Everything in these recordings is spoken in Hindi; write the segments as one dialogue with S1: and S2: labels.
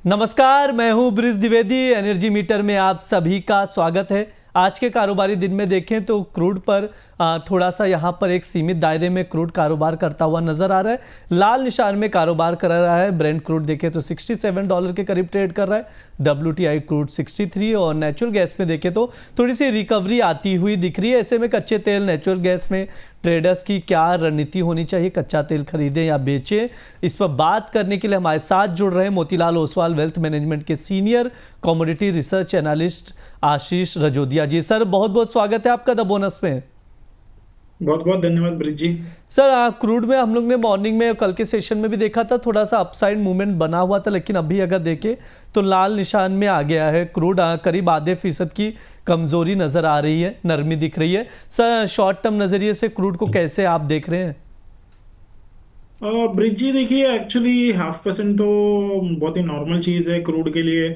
S1: नमस्कार, मैं हूं ब्रिज द्विवेदी। एनर्जी मीटर में आप सभी का स्वागत है। आज के कारोबारी दिन में देखें तो क्रूड पर थोड़ा सा यहां पर एक सीमित दायरे में क्रूड कारोबार करता हुआ नजर आ रहा है। लाल निशान में कारोबार कर रहा है। ब्रेंट क्रूड देखें तो $67 के करीब ट्रेड कर रहा है। WTI क्रूड 63 और नेचुरल गैस में देखें तो थोड़ी सी रिकवरी आती हुई दिख रही है। ऐसे में कच्चे तेल नेचुरल गैस में ट्रेडर्स की क्या रणनीति होनी चाहिए, कच्चा तेल खरीदें या बेचें, इस पर बात करने के लिए हमारे साथ जुड़ रहे हैं मोतीलाल ओसवाल वेल्थ मैनेजमेंट के सीनियर कमोडिटी रिसर्च एनालिस्ट आशीष रजोदिया जी। सर, बहुत बहुत स्वागत है आपका द बोनस में।
S2: बहुत बहुत धन्यवाद ब्रिज जी।
S1: सर, क्रूड में हम लोग ने मॉर्निंग में कल के सेशन में भी देखा था, थोड़ा सा अपसाइड मूवमेंट बना हुआ था, लेकिन अभी अगर देखें तो लाल निशान में आ गया है क्रूड। करीब आधे फीसद की कमजोरी नजर आ रही है, नरमी दिख रही है। सर, शॉर्ट टर्म नजरिए से क्रूड को कैसे आप देख रहे हैं?
S2: ब्रिज जी देखिए, एक्चुअली 0.5% तो बहुत ही नॉर्मल चीज़ है क्रूड के लिए।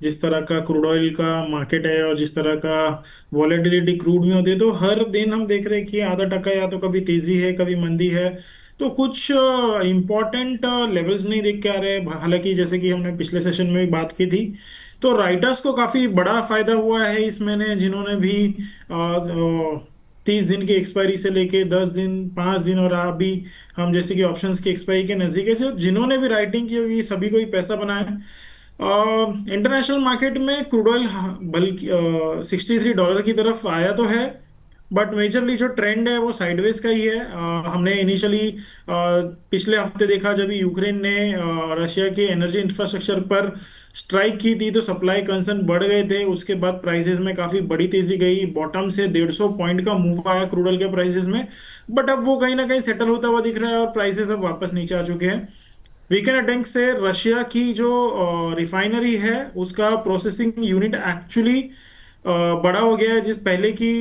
S2: जिस तरह का क्रूड ऑयल का मार्केट है और जिस तरह का वॉलेटिलिटी क्रूड में होती है, तो हर दिन हम देख रहे हैं कि आधा टका या तो कभी तेजी है कभी मंदी है। तो कुछ इम्पोर्टेंट लेवल्स नहीं देख के आ रहे हैं। हालांकि जैसे कि हमने पिछले सेशन में भी बात की थी, तो राइटर्स को काफ़ी बड़ा फायदा हुआ है इस महीने, जिन्होंने भी 30 दिन की एक्सपायरी से लेके 10 दिन, 5 दिन और अभी हम जैसे कि ऑप्शंस की एक्सपायरी के नजदीक है, जो जिन्होंने भी राइटिंग की होगी सभी को ही पैसा बनाया है। इंटरनेशनल मार्केट में क्रूड ऑयल बल्कि $63 की तरफ आया तो है, बट मेजरली जो ट्रेंड है वो साइडवेज का ही है। हमने इनिशियली पिछले हफ्ते देखा, जब यूक्रेन ने रशिया के एनर्जी इंफ्रास्ट्रक्चर पर स्ट्राइक की थी तो सप्लाई कंसर्न बढ़ गए थे। उसके बाद प्राइसेस में काफी बड़ी तेजी गई, बॉटम से 150 पॉइंट का मूव आया क्रूड ऑयल के प्राइसेस में। बट अब वो कहीं ना कहीं सेटल होता हुआ दिख रहा है और प्राइसेस अब वापस नीचे आ चुके हैं। वीकेंड अटैक से रशिया की जो रिफाइनरी है उसका प्रोसेसिंग यूनिट एक्चुअली बड़ा हो गया है। जिस पहले की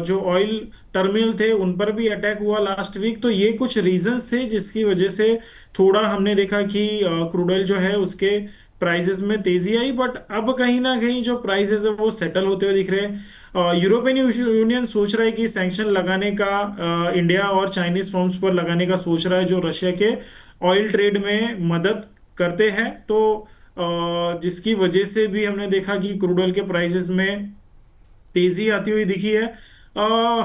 S2: जो ऑयल टर्मिनल थे उन पर भी अटैक हुआ लास्ट वीक। तो ये कुछ रीजंस थे जिसकी वजह से थोड़ा हमने देखा कि क्रूड ऑयल जो है उसके प्राइसेस में तेजी आई। बट अब कहीं ना कहीं जो प्राइसेस है वो सेटल होते हुए दिख रहे हैं। यूरोपियन यूनियन सोच रहा है कि सैंक्शन लगाने का, इंडिया और चाइनीज फर्म्स पर लगाने का सोच रहा है, जो रशिया के ऑयल ट्रेड में मदद करते हैं। तो जिसकी वजह से भी हमने देखा कि क्रूड ऑयल के प्राइसेस में तेजी आती हुई दिखी है।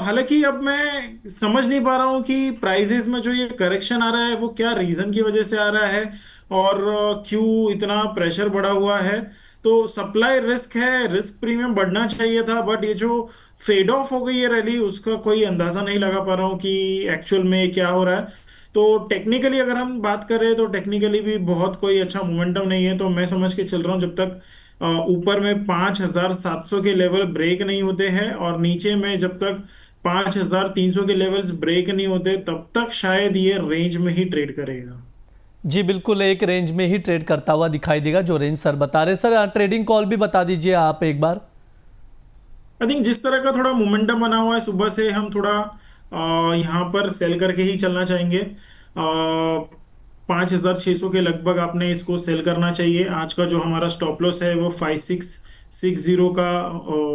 S2: हालांकि अब मैं समझ नहीं पा रहा हूँ कि प्राइसेस में जो ये करेक्शन आ रहा है वो क्या रीजन की वजह से आ रहा है और क्यों इतना प्रेशर बढ़ा हुआ है। तो सप्लाई रिस्क है, रिस्क प्रीमियम बढ़ना चाहिए था, बट ये जो फेड ऑफ हो गई है रैली, उसका कोई अंदाजा नहीं लगा पा रहा हूँ कि एक्चुअल में क्या हो रहा है। तो टेक्निकली अगर हम बात करें तो टेक्निकली भी बहुत कोई अच्छा मोमेंटम नहीं है। तो मैं समझ के चल रहा हूँ, जब तक ऊपर में 5,700 के लेवल ब्रेक नहीं होते हैं और नीचे में जब तक 5,300 के लेवल्स ब्रेक नहीं होते, तब तक शायद ये रेंज में ही ट्रेड करेगा।
S1: जी बिल्कुल, एक रेंज में ही ट्रेड करता हुआ दिखाई देगा जो रेंज सर बता रहे। सर, ट्रेडिंग कॉल भी बता दीजिए आप एक बार।
S2: आई थिंक जिस तरह का थोड़ा मोमेंटम बना हुआ है, सुबह से हम थोड़ा यहाँ पर सेल करके ही चलना चाहेंगे। 5,600 के लगभग आपने इसको सेल करना चाहिए। आज का जो हमारा स्टॉप लॉस है वो 5,660 का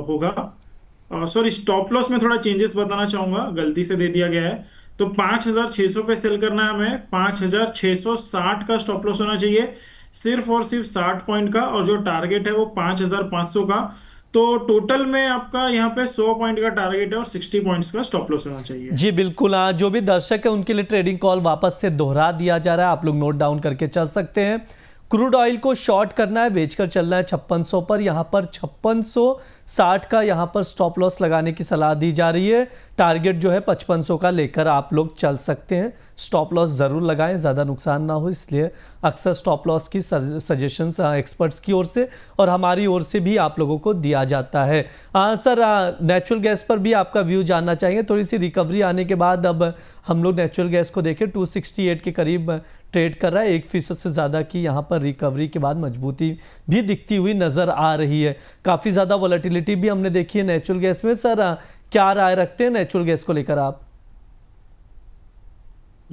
S2: होगा। सॉरी, स्टॉप लॉस में थोड़ा चेंजेस बताना चाहूंगा, गलती से दे दिया गया है। तो 5,600 पे सेल करना है हमें। 5,660 का स्टॉप लॉस होना चाहिए, सिर्फ और सिर्फ 60 पॉइंट का, और जो टारगेट है वो 5,500 का। तो टोटल में आपका यहाँ पे 100 पॉइंट का टारगेट है और 60 पॉइंट्स का स्टॉप लॉस होना चाहिए।
S1: जी बिल्कुल, जो भी दर्शक है उनके लिए ट्रेडिंग कॉल वापस से दोहरा दिया जा रहा है, आप लोग नोट डाउन करके चल सकते हैं। क्रूड ऑयल को शॉर्ट करना है, बेचकर चलना है 5600 पर। यहाँ पर 5660 का यहाँ पर स्टॉप लॉस लगाने की सलाह दी जा रही है। टारगेट जो है 5500 का लेकर आप लोग चल सकते हैं। स्टॉप लॉस ज़रूर लगाएं, ज़्यादा नुकसान ना हो, इसलिए अक्सर स्टॉप लॉस की सजेशंस एक्सपर्ट्स की ओर से और हमारी ओर से भी आप लोगों को दिया जाता है। सर, नेचुरल गैस पर भी आपका व्यू जानना चाहिए। थोड़ी सी रिकवरी आने के बाद अब हम लोग नेचुरल गैस को देखें, 268 के करीब ट्रेड कर रहा है। 1% से ज़्यादा की यहाँ पर रिकवरी के बाद मजबूती भी दिखती हुई नज़र आ रही है। काफ़ी ज़्यादा वॉलेटिलिटी भी हमने देखी है नेचुरल गैस में। सर, क्या राय रखते हैं नेचुरल गैस को लेकर आप?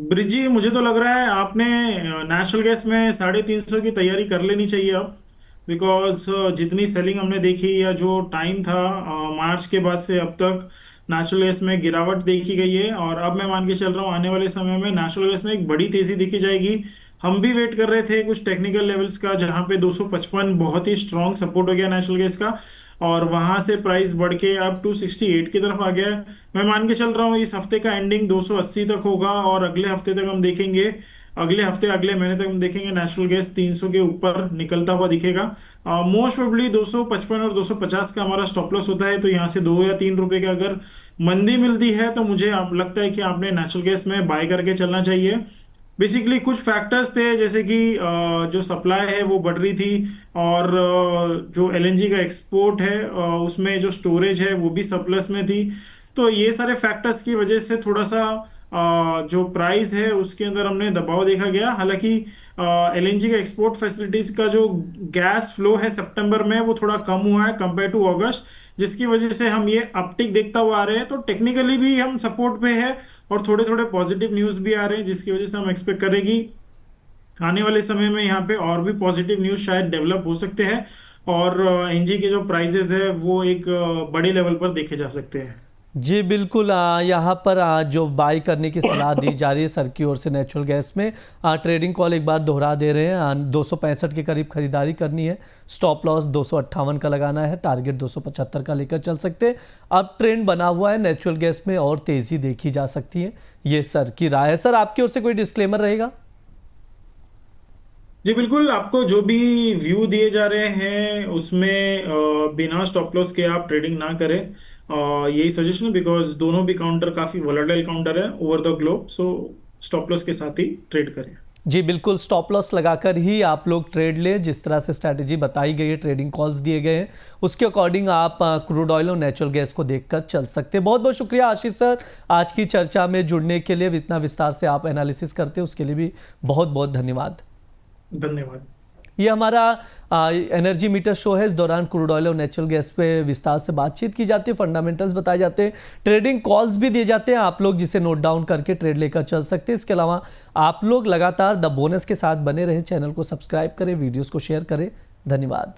S2: ब्रिजी, मुझे तो लग रहा है आपने नेचुरल गैस में 350 की तैयारी कर लेनी चाहिए अब। बिकॉज जितनी सेलिंग हमने देखी या जो टाइम था मार्च के बाद से अब तक, नेचुरल गैस में गिरावट देखी गई है, और अब मैं मान के चल रहा हूँ आने वाले समय में नेचुरल गैस में एक बड़ी तेजी दिखी जाएगी। हम भी वेट कर रहे थे कुछ टेक्निकल लेवल्स का, जहां पे 255 बहुत ही स्ट्रॉन्ग सपोर्ट हो गया नेचुरल गैस का, और वहां से प्राइस बढ़ के अब 268 की तरफ आ गया है। मैं मान के चल रहा हूँ इस हफ्ते का एंडिंग 280 तक होगा, और अगले हफ्ते तक हम देखेंगे, अगले हफ्ते अगले महीने तक हम देखेंगे नेचुरल गैस 300 के ऊपर निकलता हुआ दिखेगा। मोस्ट प्रोबेबली 255 और 250 का हमारा स्टॉप लॉस होता है, तो यहाँ से 2 या 3 रुपए का अगर मंदी मिलती है तो मुझे आप लगता है कि आपने नेचुरल गैस में बाय करके चलना चाहिए। बेसिकली कुछ फैक्टर्स थे, जैसे कि जो सप्लाई है वो बढ़ रही थी, और जो एलएनजी का एक्सपोर्ट है उसमें जो स्टोरेज है वो भी सरप्लस में थी। तो ये सारे फैक्टर्स की वजह से थोड़ा सा जो प्राइस है उसके अंदर हमने दबाव देखा गया। हालांकि एलएनजी का एक्सपोर्ट फैसिलिटीज का जो गैस फ्लो है सितंबर में वो थोड़ा कम हुआ है कंपेयर टू अगस्त, जिसकी वजह से हम ये अपटिक देखता हुआ आ रहे हैं। तो टेक्निकली भी हम सपोर्ट पे है, और थोड़े थोड़े पॉजिटिव न्यूज भी आ रहे हैं, जिसकी वजह से हम एक्सपेक्ट करें कि आने वाले समय में यहाँ पे और भी पॉजिटिव न्यूज शायद डेवलप हो सकते हैं, और एनजी के जो प्राइसेस है वो एक बड़े लेवल पर देखे जा सकते हैं।
S1: जी बिल्कुल, यहाँ पर जो बाई करने की सलाह दी जा रही है सर की ओर से नेचुरल गैस में, ट्रेडिंग कॉल एक बार दोहरा दे रहे हैं। 265 के करीब खरीदारी करनी है, स्टॉप लॉस 258 का लगाना है, टारगेट 275 का लेकर चल सकते हैं। अब ट्रेंड बना हुआ है नेचुरल गैस में और तेज़ी देखी जा सकती है, ये सर की राय है। सर आपकी ओर से कोई डिस्क्लेमर रहेगा?
S2: जी बिल्कुल, आपको जो भी व्यू दिए जा रहे हैं उसमें बिना स्टॉप लॉस के आप ट्रेडिंग ना करें, यही सजेशन है, बिकॉज दोनों भी काउंटर काफ़ी वोलेटाइल काउंटर है over the globe. So stop loss के साथ ही ट्रेड करें।
S1: जी बिल्कुल, स्टॉप लॉस लगाकर ही आप लोग ट्रेड लें। जिस तरह से स्ट्रैटेजी बताई गई है, ट्रेडिंग कॉल्स दिए गए हैं, उसके अकॉर्डिंग आप क्रूड ऑयल और नेचुरल गैस को देखकर चल सकते हैं। बहुत बहुत शुक्रिया आशीष सर, आज की चर्चा में जुड़ने के लिए। इतना विस्तार से आप एनालिसिस करते हैं उसके लिए भी बहुत बहुत धन्यवाद।
S2: धन्यवाद।
S1: ये हमारा एनर्जी मीटर शो है। इस दौरान क्रूड ऑयल और नेचुरल गैस पे विस्तार से बातचीत की जाती है, फंडामेंटल्स बताए जाते हैं, ट्रेडिंग कॉल्स भी दिए जाते हैं, आप लोग जिसे नोट डाउन करके ट्रेड लेकर चल सकते हैं। इसके अलावा आप लोग लगातार द बोनस के साथ बने रहें, चैनल को सब्सक्राइब करें, वीडियोस को शेयर करें। धन्यवाद।